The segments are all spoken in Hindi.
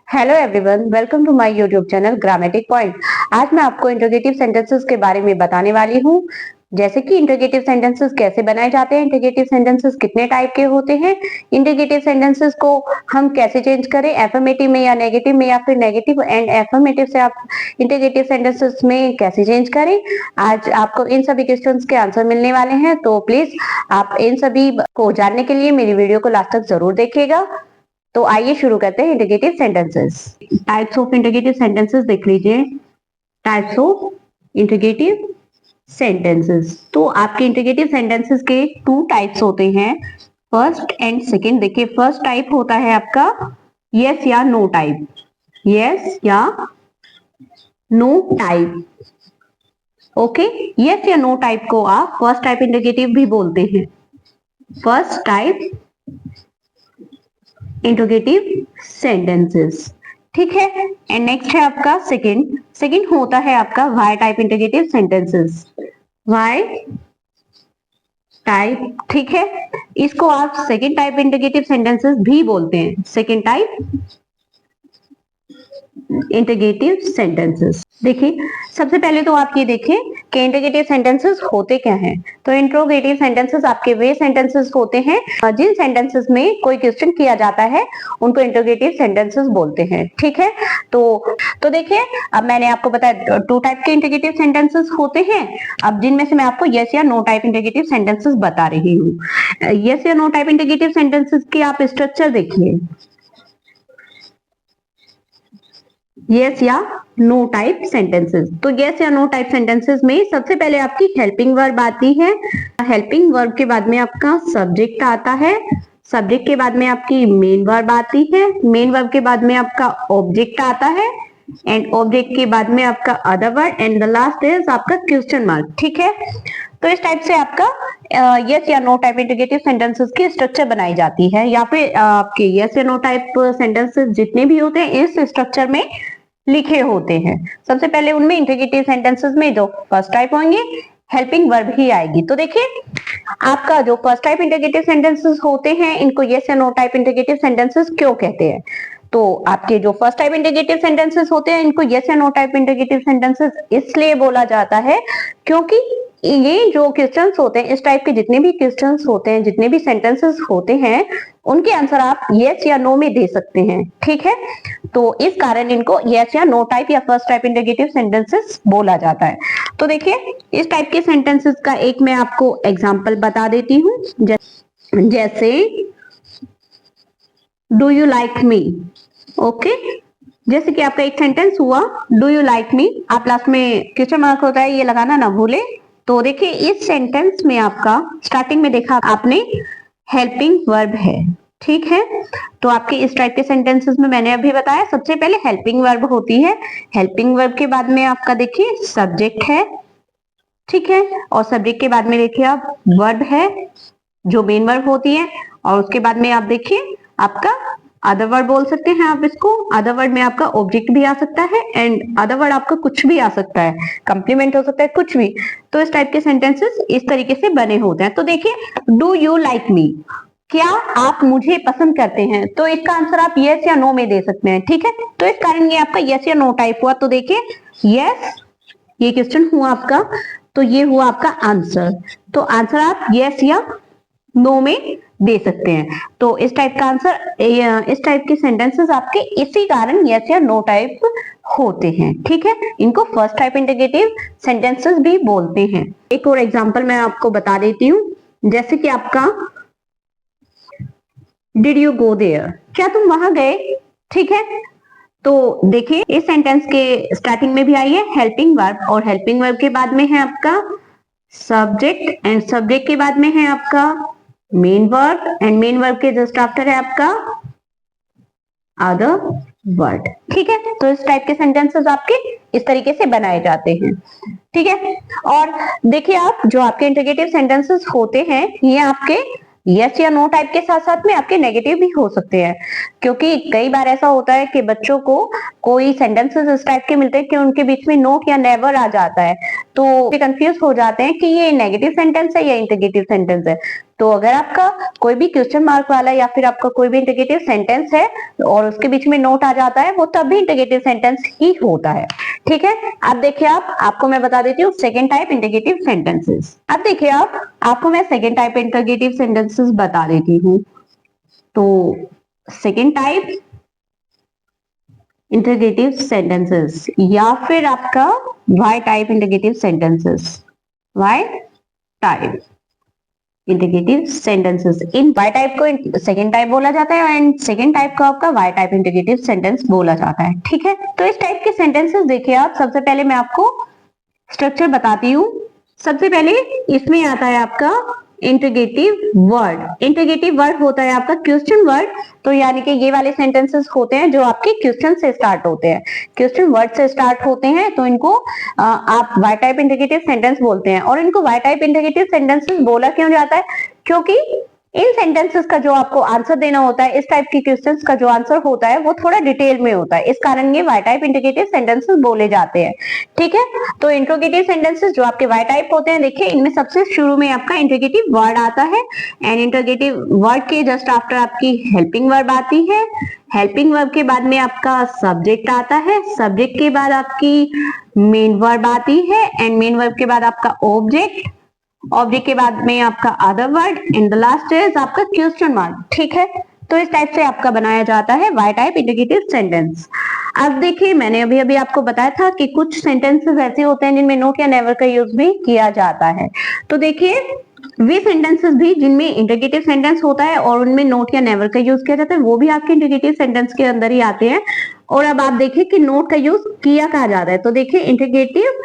Hello everyone, welcome to my YouTube channel grammatic point. आज मैं आपको इंटरोगेटिव सेंटेंसेस के बारे में बताने वाली हूँ। जैसे कि इंटरोगेटिव सेंटेंसेस कैसे बनाए जाते हैं, इंटरोगेटिव सेंटेंसेस कितने टाइप के होते हैं, इंटरोगेटिव सेंटेंसेस को हम कैसे चेंज करें, एफर्मेटिव में या नेगेटिव में, या फिर नेगेटिव एंड एफर्मेटिव से आप इंटरोगेटिव सेंटेंसेस में कैसे चेंज करें। आज आपको इन सभी क्वेश्चंस के आंसर मिलने वाले हैं, तो प्लीज आप इन सभी को जानने के लिए मेरी वीडियो को लास्ट तक जरूर देखिएगा। तो आइए शुरू करते हैं interrogative sentences. Types of interrogative sentences देख लीजिए। Types of interrogative sentences. तो आपके इंटरोगेटिव सेंटेंसेस के टू टाइप्स होते हैं, फर्स्ट एंड सेकंड। देखिए, फर्स्ट टाइप होता है आपका यस या नो टाइप। यस या नो टाइप। ओके, यस या नो टाइप को आप फर्स्ट टाइप इंटरोगेटिव भी बोलते हैं। फर्स्ट टाइप इंटरोगेटिव सेंटेंसेस, ठीक है। एंड नेक्स्ट है आपका सेकंड। सेकंड होता है आपका why type interrogative sentences. Why type, ठीक है। इसको आप सेकंड टाइप इंटरोगेटिव सेंटेंसेस भी बोलते हैं। Second type interrogative sentences. देखिए, सबसे पहले तो आप ये देखें कि इंटरोगेटिव सेंटेंसेस होते क्या हैं। तो इंटरोगेटिव सेंटेंसेस आपके वे सेंटेंसेस होते हैं जिन सेंटेंसेस में कोई क्वेश्चन किया जाता है, उनको इंटरोगेटिव सेंटेंसेस बोलते हैं, ठीक है। तो देखिए, अब मैंने आपको बताया टू टाइप के इंटरोगेटिव सेंटेंसेस होते हैं। अब जिनमें से मैं आपको यस या नो टाइप इंटरोगेटिव सेंटेंसेस बता रही हूँ। यस या नो टाइप इंटरोगेटिव सेंटेंसेस की आप स्ट्रक्चर देखिए। यस या नो टाइप सेंटेंसेस। तो यस या नो टाइप सेंटेंसेस में सबसे पहले आपकी हेल्पिंग वर्ब आती है। हेल्पिंग वर्ब के बाद में आपका सब्जेक्ट आता है। सब्जेक्ट के बाद में आपकी मेन वर्ब आती है। मेन वर्ब के बाद में आपका ऑब्जेक्ट आता है। एंड ऑब्जेक्ट के बाद में आपका other word and the last is आपका क्वेश्चन मार्क, ठीक है। तो इस टाइप से आपका यस या नो टाइप इंटरोगेटिव सेंटेंसेस की स्ट्रक्चर बनाई जाती है, या फिर आपके यस या नो टाइप सेंटेंसेस जितने भी होते हैं इस स्ट्रक्चर में लिखे होते हैं। सबसे पहले उनमें इंटरोगेटिव सेंटेंसेस में जो फर्स्ट टाइप होंगे, हेल्पिंग वर्ब ही आएगी। तो देखिए, आपका जो फर्स्ट टाइप इंटरोगेटिव सेंटेंसेस होते हैं, इनको यस या नो टाइप इंटरोगेटिव सेंटेंसेस क्यों कहते हैं। तो आपके जो फर्स्ट टाइप इंटरोगेटिव सेंटेंसेस होते हैं, इनको यस या नो टाइप इंटरोगेटिव सेंटेंसेस इसलिए बोला जाता है क्योंकि ये जो क्वेश्चंस होते हैं, इस टाइप के जितने भी क्वेश्चंस होते हैं, जितने भी सेंटेंसेस होते हैं, उनके आंसर आप यस या नो में दे सकते हैं, ठीक है। तो इस कारण इनको यस या नो टाइप या फर्स्ट टाइप इंटरोगेटिव सेंटेंसेस बोला जाता है। तो देखिए, इस टाइप के सेंटेंसेस का एक मैं आपको एग्जांपल बता देती हूँ। जैसे do you like me. Okay, जैसे कि आपका एक सेंटेंस हुआ डू यू लाइक मी, आप लास्ट में क्वेश्चन मार्क होता है, ये लगाना ना भूले। तो देखिए, इस सेंटेंस में आपका स्टार्टिंग में देखा आपने हेल्पिंग वर्ब है, ठीक है। तो आपके इस टाइप के सेंटेंसेस में मैंने अभी बताया सबसे पहले हेल्पिंग वर्ब होती है। हेल्पिंग वर्ब के बाद में आपका देखिए सब्जेक्ट है, ठीक है। और सब्जेक्ट के बाद में देखिए आप वर्ब है जो मेन वर्ब होती है। और उसके बाद में आप देखिए आपका अदर वर्ड बोल सकते हैं आप इसको। अदर वर्ड में आपका ऑब्जेक्ट भी आ सकता है एंड अदर वर्ड आपका कुछ भी आ सकता है, कंप्लीमेंट हो सकता है, कुछ भी। तो इस टाइप के सेंटेंसेस इस तरीके से बने होते हैं। तो देखिए, डू यू लाइक मी, क्या आप मुझे पसंद करते हैं, तो इसका आंसर आप यस या नो में दे सकते हैं, ठीक है। तो इस कारण ये आपका यस या नो टाइप हुआ। तो देखिए, यस ये क्वेश्चन हुआ आपका, तो ये हुआ आपका आंसर। तो आंसर आप यस या नो में दे सकते हैं। तो इस टाइप का आंसर, इस टाइप के सेंटेंसेस आपके इसी कारण यस या नो टाइप होते हैं, ठीक है। इनको फर्स्ट टाइप इंटरोगेटिव सेंटेंसेस भी बोलते हैं। एक और एग्जांपल मैं आपको बता देती हूँ। जैसे कि आपका डिड यू गो देयर, क्या तुम वहां गए, ठीक है। तो देखिए, इस सेंटेंस के स्टार्टिंग में भी आई है हेल्पिंग वर्ब, और हेल्पिंग वर्ब के बाद में है आपका सब्जेक्ट, एंड सब्जेक्ट के बाद में है आपका main verb, and main verb के जस्ट आफ्टर है आपका अदर वर्ड, ठीक है। तो इस टाइप के सेंटेंसेस आपके इस तरीके से बनाए जाते हैं, ठीक है। और देखिए, आप जो आपके इंटरोगेटिव सेंटेंसेस होते हैं, ये आपके यस या नो टाइप के साथ साथ में आपके नेगेटिव भी हो सकते हैं। क्योंकि कई बार ऐसा होता है कि बच्चों को कोई सेंटेंसेस इस टाइप के मिलते हैं कि उनके बीच में नो या नेवर आ जाता है। तो कंफ्यूज हो जाते हैं कि ये नेगेटिव सेंटेंस है या इंटरगेटिव सेंटेंस है। तो अगर आपका कोई भी क्वेश्चन मार्क वाला या फिर आपका कोई भी इंटरगेटिव सेंटेंस है और उसके बीच में नोट आ जाता है, वो तब भी इंटरगेटिव सेंटेंस ही होता है। ठीक है, अब देखिए आपको मैं बता देती हूँ सेकेंड टाइप इंटरगेटिव सेंटेंसेस। अब देखिए आपको मैं सेकेंड टाइप इंटरगेटिव सेंटेंसेस बता देती हूँ। तो सेकेंड टाइप इंटरगेटिव सेंटेंसेस या फिर आपका why type interrogative sentences, why type interrogative sentences. इन वाई टाइप को सेकेंड टाइप बोला जाता है एंड सेकेंड टाइप को आपका वाई टाइप इंटरगेटिव सेंटेंस बोला जाता है। ठीक है, तो इस टाइप के सेंटेंसेस देखिए आप, सबसे पहले मैं आपको स्ट्रक्चर बताती हूँ। सबसे पहले इसमें आता है आपका इंटरगेटिव वर्ड। इंटरगेटिव वर्ड होता है आपका क्वेश्चन वर्ड। तो यानी कि ये वाले सेंटेंसेस होते हैं जो आपके क्वेश्चन से स्टार्ट होते हैं, क्वेश्चन वर्ड से स्टार्ट होते हैं, तो इनको आप वाई टाइप इंटरगेटिव सेंटेंस बोलते हैं। और इनको वाई टाइप इंटरगेटिव सेंटेंसेस बोला क्यों जाता है? क्योंकि इन सेंटेंसेस का जो आपको आंसर देना होता है, इस टाइप की क्वेश्चंस का जो आंसर होता है वो थोड़ा डिटेल में होता है, इस कारण ये वाई टाइप इंटरगेटिव सेंटेंसेस बोले जाते हैं। ठीक है, तो इंटरगेटिव सेंटेंसेस जो आपके वाई टाइप होते हैं, देखिए इनमें सबसे शुरू में आपका इंटरगेटिव वर्ड आता है एंड इंटरगेटिव वर्ड के जस्ट आफ्टर आपकी हेल्पिंग वर्ब आती है। हेल्पिंग वर्ब के बाद में आपका सब्जेक्ट आता है, सब्जेक्ट के बाद आपकी मेन वर्ब आती है एंड मेन वर्ब के बाद आपका ऑब्जेक्ट, ऑब्जेक्ट के बाद में आपका other word and the last is आपका क्वेश्चन मार्क। ठीक है, तो इस टाइप से आपका बनाया जाता है वाई टाइप इंटरगेटिव सेंटेंस। अब देखिए मैंने अभी अभी आपको बताया था कि कुछ सेंटेंसेस ऐसे होते हैं जिनमें नोट या नेवर का यूज भी किया जाता है। तो देखिए वे सेंटेंसेस भी जिनमें इंटरगेटिव सेंटेंस होता है और उनमें नोट या नेवर का यूज किया जाता है, वो भी आपके इंटरगेटिव सेंटेंस के अंदर ही आते हैं। और अब आप देखिए कि नोट का यूज किया कहा जाता है। तो देखिए इंटरगेटिव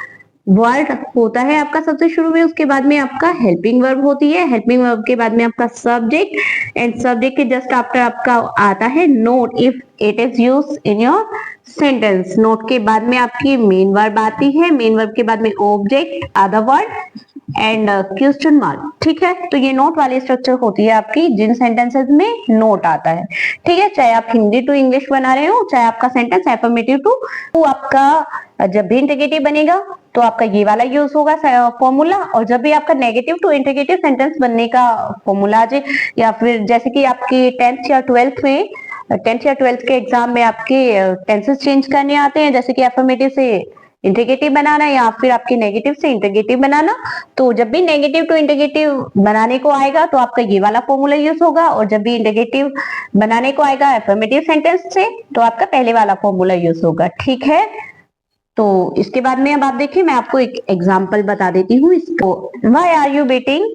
वर्ड होता है आपका सबसे शुरू में, उसके बाद में आपका हेल्पिंग वर्ब होती है, हेल्पिंग वर्ब के बाद में आपका सब्जेक्ट एंड सब्जेक्ट के जस्ट आफ्टर आपका आता है note if it is use in your sentence. Note के बाद में आपकी मेन वर्ब आती है, मेन वर्ब के बाद में object, other word and question mark. ठीक है, तो ये नोट वाली स्ट्रक्चर होती है आपकी जिन सेंटेंसेस में नोट आता है। ठीक है, चाहे आप हिंदी टू इंग्लिश बना रहे हो, चाहे आपका सेंटेंस एफर्मेटिव टू, तो आपका जब भी इंटरगेटिव बनेगा तो आपका ये वाला यूज होगा फॉर्मूला। और जब भी आपका नेगेटिव टू इंटरगेटिव सेंटेंस बनने का फॉर्मूला आ जाए, या फिर जैसे कि आपकी 10th या 12th में, 10th या 12th के एग्जाम में आपके टेंसेस चेंज करने आते हैं, जैसे कि एफर्मेटिव से इंटरगेटिव बनाना या फिर आपके नेगेटिव से इंटरगेटिव बनाना। तो जब भी नेगेटिव टू इंटरगेटिव बनाने को आएगा तो आपका ये वाला फॉर्मूला यूज होगा, और जब भी इंटरगेटिव बनाने को आएगा एफर्मेटिव सेंटेंस से तो आपका पहले वाला फॉर्मूला यूज होगा। ठीक है, तो इसके बाद में अब आप देखिए मैं आपको एक एग्जांपल बता देती हूँ इसको। Why are you beating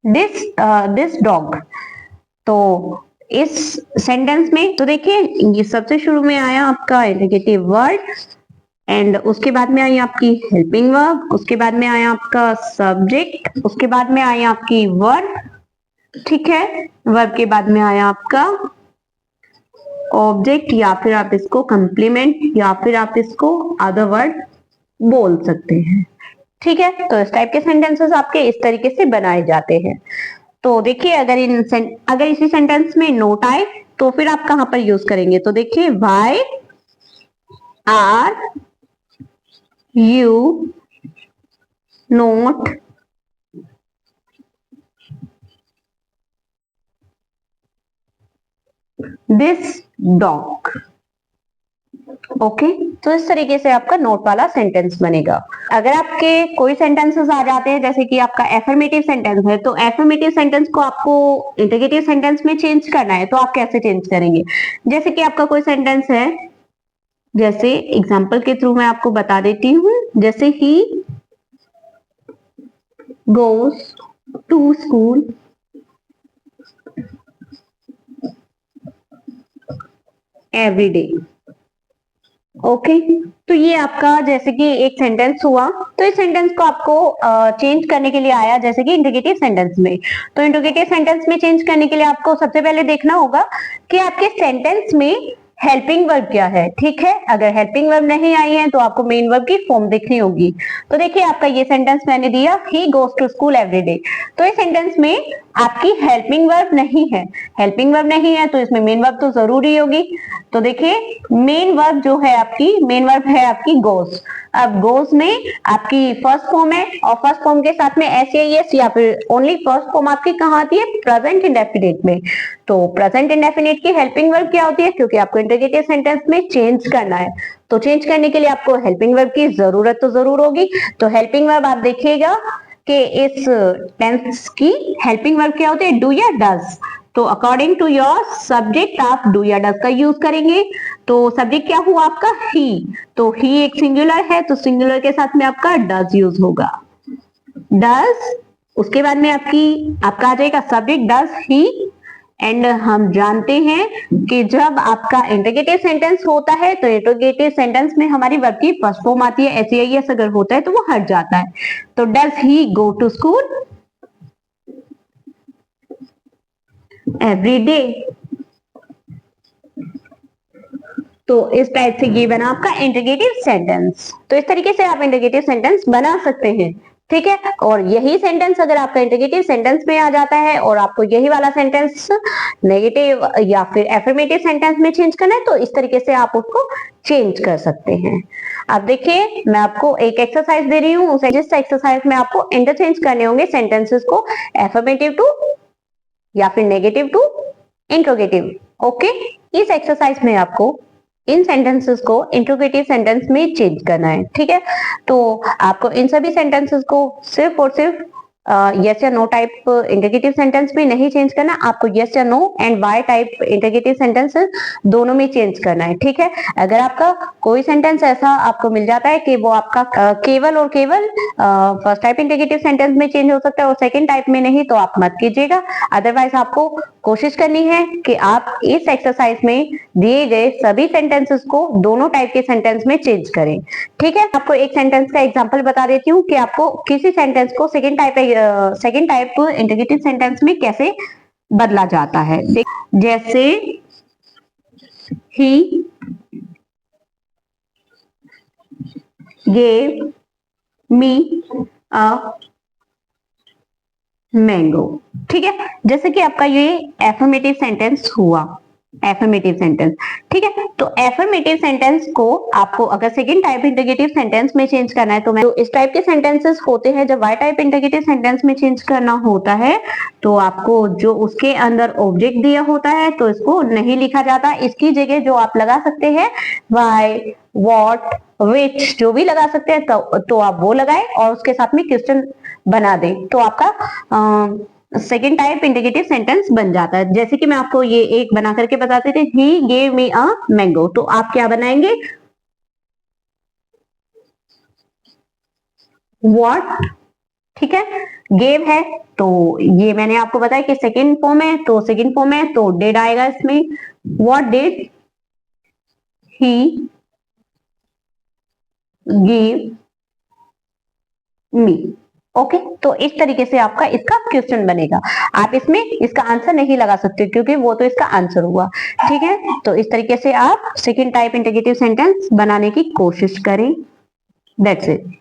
this dog? तो इस सेंटेंस में तो देखिए ये सबसे शुरू में आया आपका इंटरगेटिव वर्ड एंड उसके बाद में आई आपकी हेल्पिंग वर्ब, उसके बाद में आया आपका सब्जेक्ट, उसके बाद में आई आपकी वर्ब। ठीक है, वर्ब के बाद में आया आपका ऑब्जेक्ट या फिर आप इसको कंप्लीमेंट या फिर आप इसको अदर वर्ड बोल सकते हैं। ठीक है, तो इस टाइप के सेंटेंसेस आपके इस तरीके से बनाए जाते हैं। तो देखिए अगर इसी सेंटेंस में नोट आए तो फिर आप कहां पर यूज करेंगे? तो देखिए why are you not this dog. Okay, तो इस तरीके से आपका नोट वाला सेंटेंस बनेगा। अगर आपके कोई सेंटेंसेस आ जाते हैं जैसे कि आपका एफर्मेटिव सेंटेंस है, तो एफर्मेटिव सेंटेंस को आपको इंटरगेटिव सेंटेंस में चेंज करना है, तो आप कैसे चेंज करेंगे? जैसे कि आपका कोई सेंटेंस है, जैसे एग्जांपल के थ्रू मैं आपको बता देती हूँ, जैसे he goes to school every day. Okay, तो ये आपका जैसे कि एक सेंटेंस हुआ, तो इस सेंटेंस को आपको चेंज करने के लिए आया जैसे कि इंटरगेटिव सेंटेंस में। तो इंटरगेटिव सेंटेंस में चेंज करने के लिए आपको सबसे पहले देखना होगा कि आपके सेंटेंस में हेल्पिंग वर्ब क्या है। ठीक है, अगर हेल्पिंग वर्ब नहीं आई है तो आपको मेन वर्ब की फॉर्म देखनी होगी। तो देखिए आपका ये सेंटेंस मैंने दिया, he goes to school every day. तो इस सेंटेंस में आपकी हेल्पिंग वर्ब नहीं है, हेल्पिंग वर्ब नहीं है तो इसमें मेन वर्ब तो जरूरी होगी। तो देखिए मेन वर्ब जो है आपकी, मेन वर्ब है आपकी गोज। अब गोज में आपकी फर्स्ट फॉर्म है और फर्स्ट फॉर्म के साथ में एस या एस या फिर ओनली फर्स्ट फॉर्म आपकी कहाँ आती है, प्रेजेंट इंडेफिनिट में। तो प्रेजेंट इंडेफिनिट की हेल्पिंग वर्ब क्या होती है, क्योंकि आपको इंटरोगेटिव सेंटेंस में चेंज करना है, तो चेंज करने के लिए आपको हेल्पिंग वर्ब की जरूरत तो जरूर होगी। तो हेल्पिंग वर्ब आप देखिएगा कि इस टेंस की हेल्पिंग वर्ब क्या होती है, डू या डज। तो अकॉर्डिंग टू योर सब्जेक्ट आप डू या डज का यूज करेंगे। तो सब्जेक्ट क्या हुआ आपका, ही, तो ही एक सिंगुलर है, तो सिंगुलर के साथ में आपका डज यूज होगा, डज। उसके बाद में आपका आ जाएगा सब्जेक्ट डज ही। एंड हम जानते हैं कि जब आपका इंटरोगेटिव सेंटेंस होता है तो इंटरोगेटिव सेंटेंस में हमारी वर्ब की फर्स्ट फॉर्म आती है, एस या एस अगर होता है तो वो हट जाता है। तो does he go to school every day. तो इस टाइप से ये बना आपका इंटरोगेटिव सेंटेंस। तो इस तरीके से आप इंटरोगेटिव सेंटेंस बना सकते हैं, ठीक है। और यही सेंटेंस अगर आपका इंटरोगेटिव सेंटेंस में आ जाता है और आपको यही वाला सेंटेंस नेगेटिव या फिर एफर्मेटिव सेंटेंस में चेंज करना है, तो इस तरीके से आप उसको चेंज कर सकते हैं। अब देखिए मैं आपको एक एक्सरसाइज दे रही हूँ, उस एक्सरसाइज में आपको इंटरचेंज करने होंगे सेंटेंसेस को, एफर्मेटिव टू या फिर नेगेटिव टू इंट्रोगेटिव। ओके, इस एक्सरसाइज में आपको इन सेंटेंसेस को इंट्रोगेटिव सेंटेंस में चेंज करना है, ठीक है। तो आपको इन सभी सेंटेंसेस को सिर्फ और सिर्फ यस या नो टाइप इंटरोगेटिव सेंटेंस में नहीं चेंज करना, आपको यस या no and why type interrogative sentences दोनों में चेंज करना है, ठीक है। अगर आपका कोई सेंटेंस ऐसा आपको मिल जाता है कि वो आपका केवल और केवल फर्स्ट टाइप इंटरोगेटिव सेंटेंस में चेंज हो सकता है और सेकंड टाइप में नहीं, तो आप मत कीजिएगा। अदरवाइज आपको कोशिश करनी है कि आप इस एक्सरसाइज में दिए गए सभी सेंटेंसेस को दोनों टाइप के सेंटेंस में चेंज करें, ठीक है। आपको एक सेंटेंस का एग्जांपल बता देती हूँ कि आपको किसी सेंटेंस को सेकंड टाइप इंटरोगेटिव सेंटेंस में कैसे बदला जाता है। जैसे ही gave me a मैंगो, ठीक है। जैसे कि आपका ये एफर्मेटिव सेंटेंस हुआ, एफर्मेटिव सेंटेंस, ठीक है। तो एफर्मेटिव सेंटेंस को आपको अगर सेकंड टाइप इंटरोगेटिव सेंटेंस में चेंज करना है तो मैं, तो इस टाइप के सेंटेंसेस होते हैं जब वाई टाइप इंटरोगेटिव सेंटेंस में चेंज करना होता है तो आपको जो उसके अंदर ऑब्जेक्ट दिया होता है तो इसको नहीं लिखा जाता, इसकी जगह जो आप लगा सकते हैं वाई, वॉट, विच, जो भी लगा सकते हैं तो आप वो लगाए और उसके साथ में क्वेश्चन बना दे, तो आपका सेकेंड टाइप इंटरोगेटिव सेंटेंस बन जाता है। जैसे कि मैं आपको ये एक बना करके बताते थे, he gave me a mango, तो आप क्या बनाएंगे, व्हाट, ठीक है। गेव है तो ये मैंने आपको बताया कि सेकेंड फॉर्म है, तो सेकेंड फॉर्म है तो डिड आएगा इसमें, what did he give me. Okay, तो इस तरीके से आपका इसका क्वेश्चन बनेगा। आप इसमें इसका आंसर नहीं लगा सकते क्योंकि वो तो इसका आंसर हुआ, ठीक है। तो इस तरीके से आप सेकंड टाइप इंटरोगेटिव सेंटेंस बनाने की कोशिश करें। That's it.